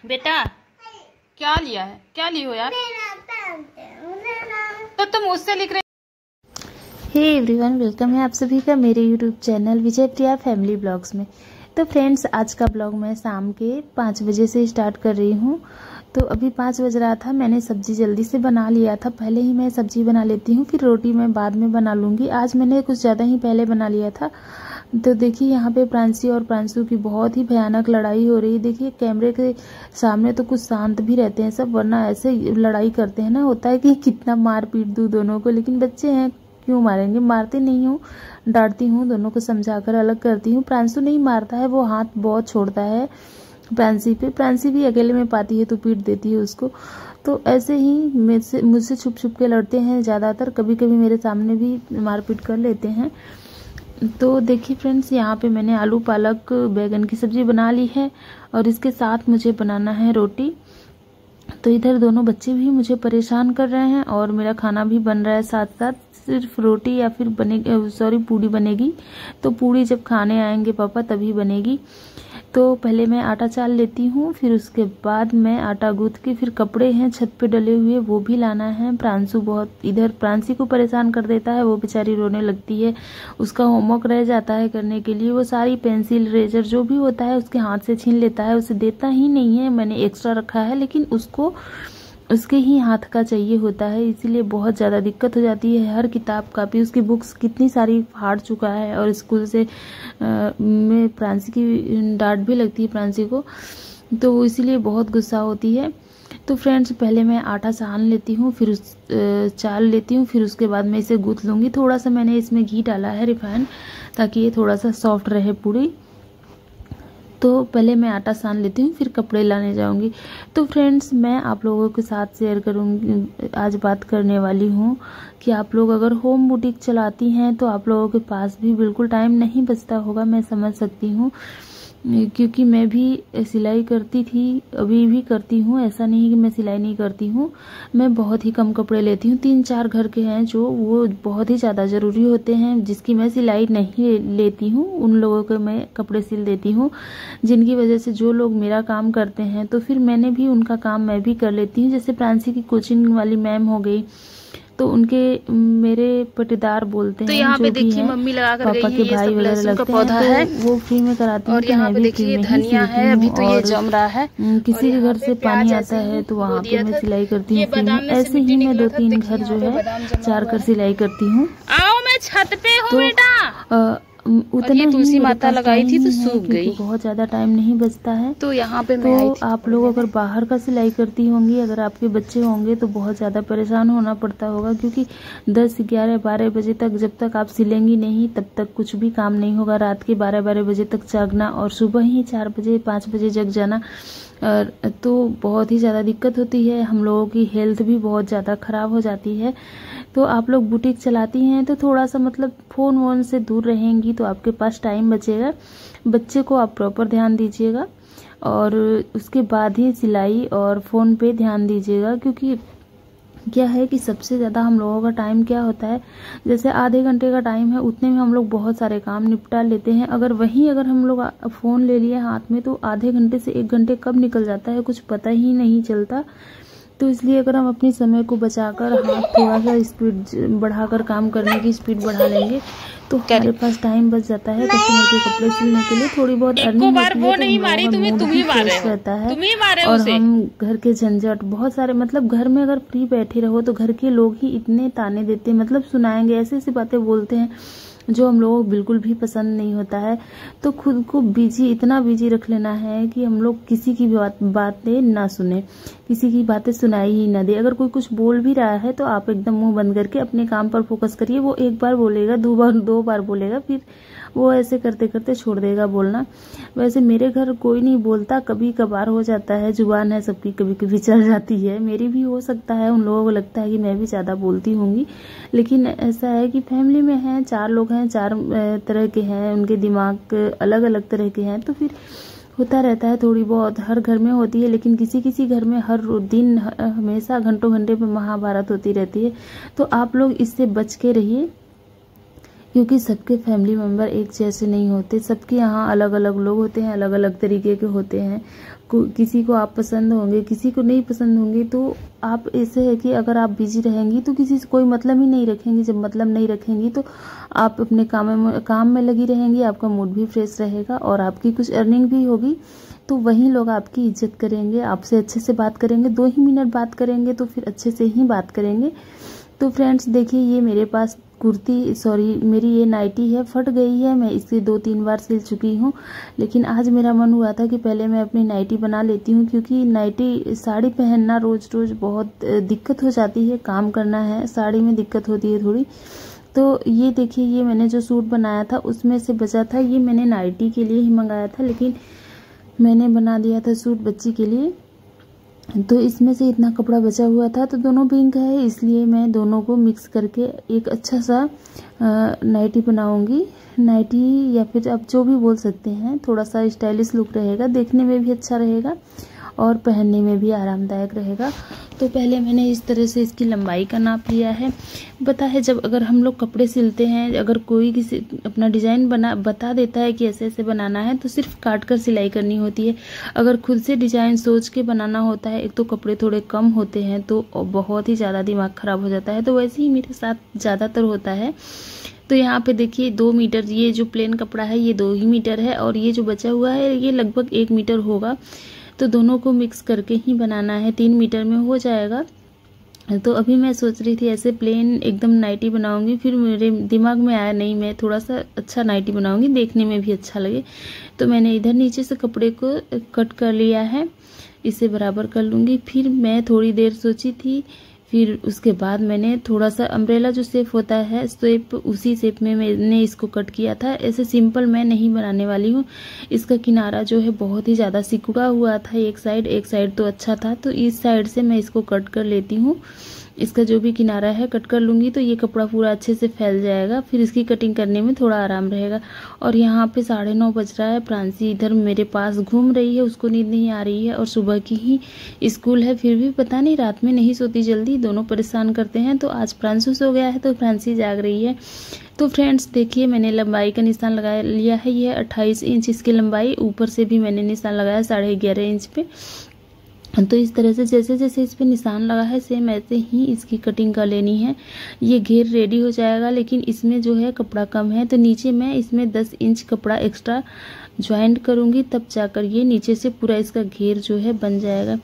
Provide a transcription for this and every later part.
बेटा क्या लिया है, क्या लियो यार? तो तुम मुझसे लिख रहे। हे एवरीवन, वेलकम है आप सभी का मेरे यूट्यूब चैनल विजय प्रिया फैमिली ब्लॉग्स में। तो फ्रेंड्स, आज का ब्लॉग मैं शाम के 5 बजे से स्टार्ट कर रही हूँ। तो अभी 5 बज रहा था, मैंने सब्जी जल्दी से बना लिया था। पहले ही मैं सब्जी बना लेती हूँ, फिर रोटी मैं बाद में बना लूँगी। आज मैंने कुछ ज़्यादा ही पहले बना लिया था। तो देखिए यहाँ पे प्रांशी और प्रांशु की बहुत ही भयानक लड़ाई हो रही है। देखिए कैमरे के सामने तो कुछ शांत भी रहते हैं सब, वरना ऐसे लड़ाई करते हैं ना, होता है कि कितना मार पीट दूँ दोनों को, लेकिन बच्चे हैं क्यों मारेंगे। मारती नहीं हूँ, डांटती हूँ, दोनों को समझाकर अलग करती हूँ। प्रांशु नहीं मारता है, वो हाथ बहुत छोड़ता है प्रांशी पे। प्रांशी भी अकेले में पाती है तो पीट देती है उसको। तो ऐसे ही मुझसे छुप छुप के लड़ते हैं ज़्यादातर, कभी कभी मेरे सामने भी मारपीट कर लेते हैं। तो देखिए फ्रेंड्स, यहाँ पे मैंने आलू पालक बैगन की सब्जी बना ली है और इसके साथ मुझे बनाना है रोटी। तो इधर दोनों बच्चे भी मुझे परेशान कर रहे हैं और मेरा खाना भी बन रहा है साथ साथ। सिर्फ रोटी या फिर पूड़ी बनेगी। तो पूड़ी जब खाने आएंगे पापा तभी बनेगी। तो पहले मैं आटा चाल लेती हूँ, फिर उसके बाद मैं आटा गूंथ के, फिर कपड़े हैं छत पे डले हुए वो भी लाना है। प्रांशु बहुत इधर प्रांशी को परेशान कर देता है, वो बेचारी रोने लगती है। उसका होमवर्क रह जाता है करने के लिए, वो सारी पेंसिल रेजर जो भी होता है उसके हाथ से छीन लेता है, उसे देता ही नहीं है। मैंने एक्स्ट्रा रखा है लेकिन उसको उसके ही हाथ का चाहिए होता है, इसीलिए बहुत ज़्यादा दिक्कत हो जाती है। हर किताब कापी उसकी बुक्स कितनी सारी फाड़ चुका है और स्कूल से में प्रांशी की डांट भी लगती है प्रांशी को, तो इसीलिए बहुत गुस्सा होती है। तो फ्रेंड्स, पहले मैं आटा सान लेती हूँ, फिर चाल लेती हूँ, फिर उसके बाद मैं इसे गूँथ लूँगी। थोड़ा सा मैंने इसमें घी डाला है रिफाइंड, ताकि ये थोड़ा सा सॉफ्ट रहे पूरी। तो पहले मैं आटा सान लेती हूँ, फिर कपड़े लाने जाऊंगी। तो फ्रेंड्स, मैं आप लोगों के साथ शेयर करूँगी, आज बात करने वाली हूँ कि आप लोग अगर होम बुटीक चलाती हैं तो आप लोगों के पास भी बिल्कुल टाइम नहीं बचता होगा, मैं समझ सकती हूँ, क्योंकि मैं भी सिलाई करती थी, अभी भी करती हूँ। ऐसा नहीं कि मैं सिलाई नहीं करती हूँ, मैं बहुत ही कम कपड़े लेती हूँ। 3-4 घर के हैं जो वो बहुत ही ज़्यादा ज़रूरी होते हैं, जिसकी मैं सिलाई नहीं लेती हूँ, उन लोगों के मैं कपड़े सिल देती हूँ, जिनकी वजह से जो लोग मेरा काम करते हैं तो फिर मैंने भी उनका काम मैं भी कर लेती हूँ। जैसे प्रांशी की कोचिंग वाली मैम हो गई, तो उनके मेरे पटीदार बोलते हैं, तो यहाँ पे देखिए मम्मी लगा कर पापा के भाई वगैरह लगते हैं, पौधा है, तो वो फ्री में कराती हैं। और यहाँ पे देखिए धनिया है, अभी तो ये जम रहा है। किसी के घर से पानी आता है तो वहाँ पे मैं सिलाई करती हूँ फ्री में। ऐसे ही मैं 2-3 घर जो है 4 कर सिलाई करती हूँ। आओ मैं छत पे हूँ बेटा। उतना ये तुलसी ही माता लगाई थी तो सूख गई, बहुत ज्यादा टाइम नहीं बचता है। तो यहाँ पे मैं आई थी। आप लोग अगर बाहर का सिलाई करती होंगी, अगर आपके बच्चे होंगे तो बहुत ज्यादा परेशान होना पड़ता होगा, क्योंकि 10, 11, 12 बजे तक जब तक आप सिलेंगी नहीं तब तक कुछ भी काम नहीं होगा। रात के 12 बजे तक जागना और सुबह ही 4 बजे 5 बजे जग जाना, तो बहुत ही ज़्यादा दिक्कत होती है। हम लोगों की हेल्थ भी बहुत ज़्यादा ख़राब हो जाती है। तो आप लोग बुटीक चलाती हैं तो थोड़ा सा मतलब फ़ोन वोन से दूर रहेंगी तो आपके पास टाइम बचेगा। बच्चे को आप प्रॉपर ध्यान दीजिएगा और उसके बाद ही सिलाई और फ़ोन पे ध्यान दीजिएगा, क्योंकि क्या है कि सबसे ज़्यादा हम लोगों का टाइम क्या होता है, जैसे आधे घंटे का टाइम है, उतने में हम लोग बहुत सारे काम निपटा लेते हैं। अगर हम लोग फ़ोन ले लिए हाथ में तो आधे घंटे से 1 घंटे कब निकल जाता है कुछ पता ही नहीं चलता। तो इसलिए अगर हम अपने समय को बचाकर हाथ थोड़ा सा स्पीड बढ़ाकर काम करने की स्पीड बढ़ा लेंगे तो हमारे पास टाइम बच जाता है कस्टमर के कपड़े सिलने के लिए। थोड़ी बहुत अर्निंग होती है तो रहता है। और हम घर के झंझट बहुत सारे, मतलब घर में अगर फ्री बैठे रहो तो घर के लोग ही इतने ताने देते हैं, मतलब सुनाएंगे, ऐसी ऐसी बातें बोलते हैं जो हम लोगों को बिल्कुल भी पसंद नहीं होता है। तो खुद को इतना बिजी रख लेना है कि हम लोग किसी की बातें ना सुने, किसी की बातें सुनाई ही ना दे। अगर कोई कुछ बोल भी रहा है तो आप एकदम मुंह बंद करके अपने काम पर फोकस करिए। वो 1 बार बोलेगा, 2 बार बोलेगा, फिर वो ऐसे करते करते छोड़ देगा बोलना। वैसे मेरे घर कोई नहीं बोलता, कभी कभार हो जाता है, जुबान है सबकी, कभी कभी चल जाती है, मेरी भी हो सकता है। उन लोगों को लगता है कि मैं भी ज़्यादा बोलती होंगी, लेकिन ऐसा है कि फैमिली में हैं 4 लोग हैं, 4 तरह के हैं, उनके दिमाग अलग अलग तरह के हैं, तो फिर होता रहता है। थोड़ी बहुत हर घर में होती है, लेकिन किसी किसी घर में हर दिन हमेशा घंटों घंटे पे महाभारत होती रहती है। तो आप लोग इससे बच के रहिए, क्योंकि सबके फैमिली मेम्बर एक जैसे नहीं होते, सबके यहाँ अलग अलग लोग होते हैं, अलग अलग तरीके के होते हैं। किसी को आप पसंद होंगे, किसी को नहीं पसंद होंगे। तो आप ऐसे है कि अगर आप बिजी रहेंगी तो किसी से कोई मतलब ही नहीं रखेंगी। जब मतलब नहीं रखेंगी तो आप अपने काम में लगी रहेंगी, आपका मूड भी फ्रेश रहेगा और आपकी कुछ अर्निंग भी होगी। तो वहीं लोग आपकी इज्जत करेंगे, आपसे अच्छे से बात करेंगे। 2 ही मिनट बात करेंगे तो फिर अच्छे से ही बात करेंगे। तो फ्रेंड्स देखिए, ये मेरे पास मेरी ये नाइटी है, फट गई है। मैं इसे 2-3 बार सिल चुकी हूँ, लेकिन आज मेरा मन हुआ था कि पहले मैं अपनी नाइटी बना लेती हूँ, क्योंकि नाइटी साड़ी पहनना रोज रोज बहुत दिक्कत हो जाती है। काम करना है, साड़ी में दिक्कत होती है थोड़ी। तो ये देखिए, ये मैंने जो सूट बनाया था उसमें से बचा था। ये मैंने नाइटी के लिए ही मंगाया था, लेकिन मैंने बना दिया था सूट बच्ची के लिए। तो इसमें से इतना कपड़ा बचा हुआ था, तो दोनों पिंक है, इसलिए मैं दोनों को मिक्स करके एक अच्छा सा नाइटी बनाऊंगी। नाइटी या फिर आप जो भी बोल सकते हैं, थोड़ा सा स्टाइलिश लुक रहेगा, देखने में भी अच्छा रहेगा और पहनने में भी आरामदायक रहेगा। तो पहले मैंने इस तरह से इसकी लंबाई का नाप लिया है। पता है, जब अगर हम लोग कपड़े सिलते हैं, अगर कोई किसी अपना डिज़ाइन बता देता है कि ऐसे ऐसे बनाना है, तो सिर्फ काट कर सिलाई करनी होती है। अगर खुद से डिज़ाइन सोच के बनाना होता है, एक तो कपड़े थोड़े कम होते हैं तो बहुत ही ज़्यादा दिमाग ख़राब हो जाता है। तो वैसे ही मेरे साथ ज़्यादातर होता है। तो यहाँ पे देखिए 2 मीटर, ये जो प्लेन कपड़ा है ये 2 ही मीटर है, और ये जो बचा हुआ है ये लगभग 1 मीटर होगा। तो दोनों को मिक्स करके ही बनाना है, 3 मीटर में हो जाएगा। तो अभी मैं सोच रही थी ऐसे प्लेन एकदम नाइटी बनाऊंगी, फिर मेरे दिमाग में आया नहीं, मैं थोड़ा सा अच्छा नाइटी बनाऊंगी, देखने में भी अच्छा लगे। तो मैंने इधर नीचे से कपड़े को कट कर लिया है, इसे बराबर कर लूँगी। फिर मैं थोड़ी देर सोची थी, फिर उसके बाद मैंने थोड़ा सा अम्ब्रेला जो शेप होता है, शेप उसी शेप में मैंने इसको कट किया था। ऐसे सिंपल मैं नहीं बनाने वाली हूँ। इसका किनारा जो है बहुत ही ज़्यादा सिकुड़ा हुआ था, एक साइड तो अच्छा था, तो इस साइड से मैं इसको कट कर लेती हूँ। इसका जो भी किनारा है कट कर लूँगी, तो ये कपड़ा पूरा अच्छे से फैल जाएगा, फिर इसकी कटिंग करने में थोड़ा आराम रहेगा। और यहाँ पे 9:30 बज रहा है, प्रांसी इधर मेरे पास घूम रही है, उसको नींद नहीं आ रही है, और सुबह की ही स्कूल है, फिर भी पता नहीं रात में नहीं सोती जल्दी, दोनों परेशान करते हैं। तो आज प्रांशु सो गया है तो प्रांसी जाग रही है। तो फ्रेंड्स देखिए, मैंने लंबाई का निशान लगा लिया है, ये 28 इंच इसकी लंबाई, ऊपर से भी मैंने निशान लगाया 11.5 इंच पे। तो इस तरह से जैसे जैसे इस पे निशान लगा है, सेम ऐसे ही इसकी कटिंग कर लेनी है। ये घेर रेडी हो जाएगा, लेकिन इसमें जो है कपड़ा कम है, तो नीचे मैं इसमें 10 इंच कपड़ा एक्स्ट्रा ज्वाइंट करूँगी, तब जाकर ये नीचे से पूरा इसका घेर जो है बन जाएगा।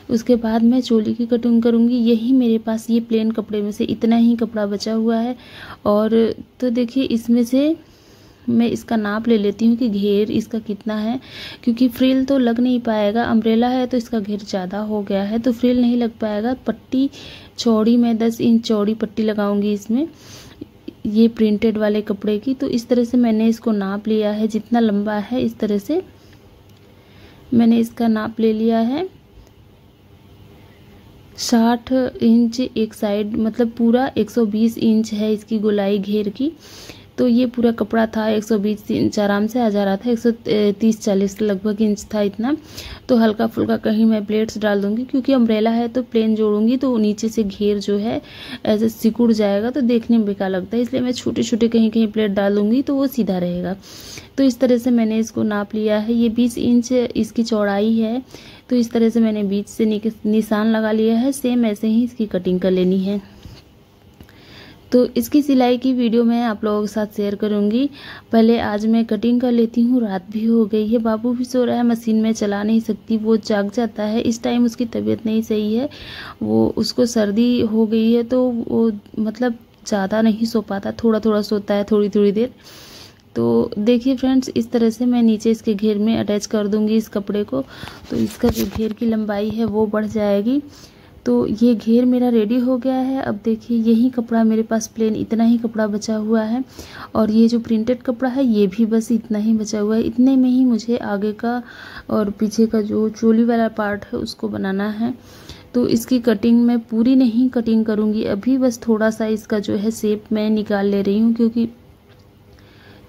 उसके बाद मैं चोली की कटिंग करूँगी। यही मेरे पास ये प्लेन कपड़े में से इतना ही कपड़ा बचा हुआ है। और तो देखिए, इसमें से मैं इसका नाप ले लेती हूँ कि घेर इसका कितना है, क्योंकि फ्रिल तो लग नहीं पाएगा। अम्ब्रेला है तो इसका घेर ज़्यादा हो गया है, तो फ्रिल नहीं लग पाएगा। पट्टी चौड़ी, मैं 10 इंच चौड़ी पट्टी लगाऊंगी इसमें, ये प्रिंटेड वाले कपड़े की। तो इस तरह से मैंने इसको नाप लिया है, जितना लंबा है इस तरह से मैंने इसका नाप ले लिया है। 60 इंच एक साइड, मतलब पूरा 120 इंच है इसकी गोलाई घेर की। तो ये पूरा कपड़ा था 120 इंच आराम से आ जा रहा था, 130-140 लगभग इंच था इतना। तो हल्का फुल्का कहीं मैं प्लेट्स डाल दूंगी, क्योंकि अम्ब्रेला है तो प्लेन जोड़ूंगी तो नीचे से घेर जो है ऐसे सिकुड़ जाएगा, तो देखने में बेकार लगता है, इसलिए मैं छोटे छोटे कहीं कहीं प्लेट डाल दूंगी तो वो सीधा रहेगा। तो इस तरह से मैंने इसको नाप लिया है। ये 20 इंच इसकी चौड़ाई है, तो इस तरह से मैंने बीच से निशान लगा लिया है। सेम ऐसे ही इसकी कटिंग कर लेनी है। तो इसकी सिलाई की वीडियो मैं आप लोगों के साथ शेयर करूंगी। पहले आज मैं कटिंग कर लेती हूँ, रात भी हो गई है, बाबू भी सो रहा है, मशीन में चला नहीं सकती, वो जाग जाता है। इस टाइम उसकी तबीयत नहीं सही है, वो उसको सर्दी हो गई है, तो वो मतलब ज़्यादा नहीं सो पाता, थोड़ा थोड़ा सोता है थोड़ी थोड़ी देर। तो देखिए फ्रेंड्स, इस तरह से मैं नीचे इसके घेर में अटैच कर दूंगी इस कपड़े को, तो इसका जो घेर की लंबाई है वो बढ़ जाएगी। तो ये घेर मेरा रेडी हो गया है। अब देखिए, यही कपड़ा मेरे पास प्लेन इतना ही कपड़ा बचा हुआ है, और ये जो प्रिंटेड कपड़ा है ये भी बस इतना ही बचा हुआ है। इतने में ही मुझे आगे का और पीछे का जो चोली वाला पार्ट है उसको बनाना है। तो इसकी कटिंग मैं पूरी नहीं कटिंग करूँगी अभी, बस थोड़ा सा इसका जो है शेप मैं निकाल ले रही हूँ, क्योंकि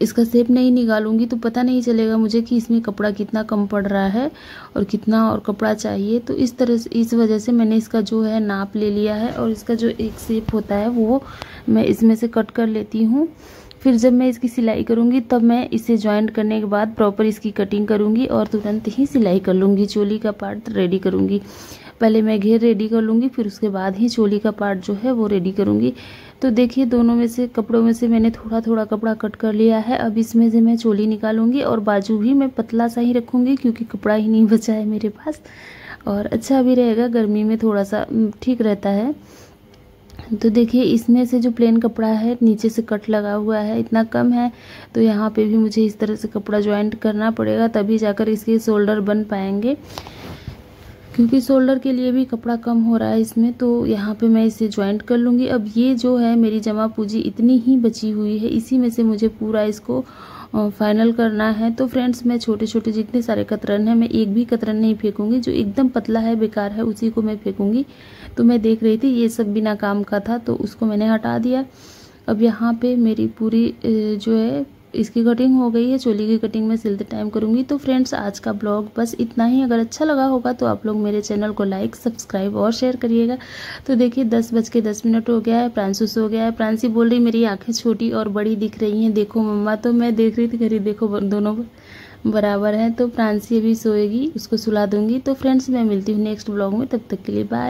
इसका शेप नहीं निकालूंगी तो पता नहीं चलेगा मुझे कि इसमें कपड़ा कितना कम पड़ रहा है और कितना और कपड़ा चाहिए। तो इस तरह से, इस वजह से मैंने इसका जो है नाप ले लिया है, और इसका जो एक शेप होता है वो मैं इसमें से कट कर लेती हूँ। फिर जब मैं इसकी सिलाई करूँगी तब मैं इसे जॉइंट करने के बाद प्रॉपर इसकी कटिंग करूँगी और तुरंत ही सिलाई कर लूँगी। चोली का पार्ट रेडी करूँगी। पहले मैं घेर रेडी कर लूँगी, फिर उसके बाद ही चोली का पार्ट जो है वो रेडी करूँगी। तो देखिए दोनों में से कपड़ों में से मैंने थोड़ा थोड़ा कपड़ा कट कर लिया है। अब इसमें से मैं चोली निकालूंगी और बाजू भी मैं पतला सा ही रखूँगी क्योंकि कपड़ा ही नहीं बचा है मेरे पास, और अच्छा भी रहेगा, गर्मी में थोड़ा सा ठीक रहता है। तो देखिए इसमें से जो प्लेन कपड़ा है नीचे से कट लगा हुआ है, इतना कम है, तो यहाँ पे भी मुझे इस तरह से कपड़ा ज्वाइंट करना पड़ेगा, तभी जाकर इसके शोल्डर बन पाएंगे, क्योंकि शोल्डर के लिए भी कपड़ा कम हो रहा है इसमें। तो यहाँ पे मैं इसे ज्वाइंट कर लूँगी। अब ये जो है मेरी जमा पूंजी इतनी ही बची हुई है, इसी में से मुझे पूरा इसको फाइनल करना है। तो फ्रेंड्स मैं छोटे छोटे जितने सारे कतरन हैं मैं एक भी कतरन नहीं फेंकूंगी, जो एकदम पतला है बेकार है उसी को मैं फेंकूंगी। तो मैं देख रही थी ये सब बिना काम का था तो उसको मैंने हटा दिया। अब यहाँ पे मेरी पूरी जो है इसकी कटिंग हो गई है। चोली की कटिंग मैं सिलते टाइम करूंगी। तो फ्रेंड्स आज का ब्लॉग बस इतना ही। अगर अच्छा लगा होगा तो आप लोग मेरे चैनल को लाइक, सब्सक्राइब और शेयर करिएगा। तो देखिए 10:10 हो गया है, प्रांशु सो गया है। प्रांशी बोल रही मेरी आंखें छोटी और बड़ी दिख रही हैं, देखो मम्मा। तो मैं देख रही थी घड़ी, देखो दोनों बराबर है। तो प्रांशी अभी सोएगी, उसको सुला दूंगी। तो फ्रेंड्स मैं मिलती हूँ नेक्स्ट ब्लॉग में, तब तक के लिए बाय।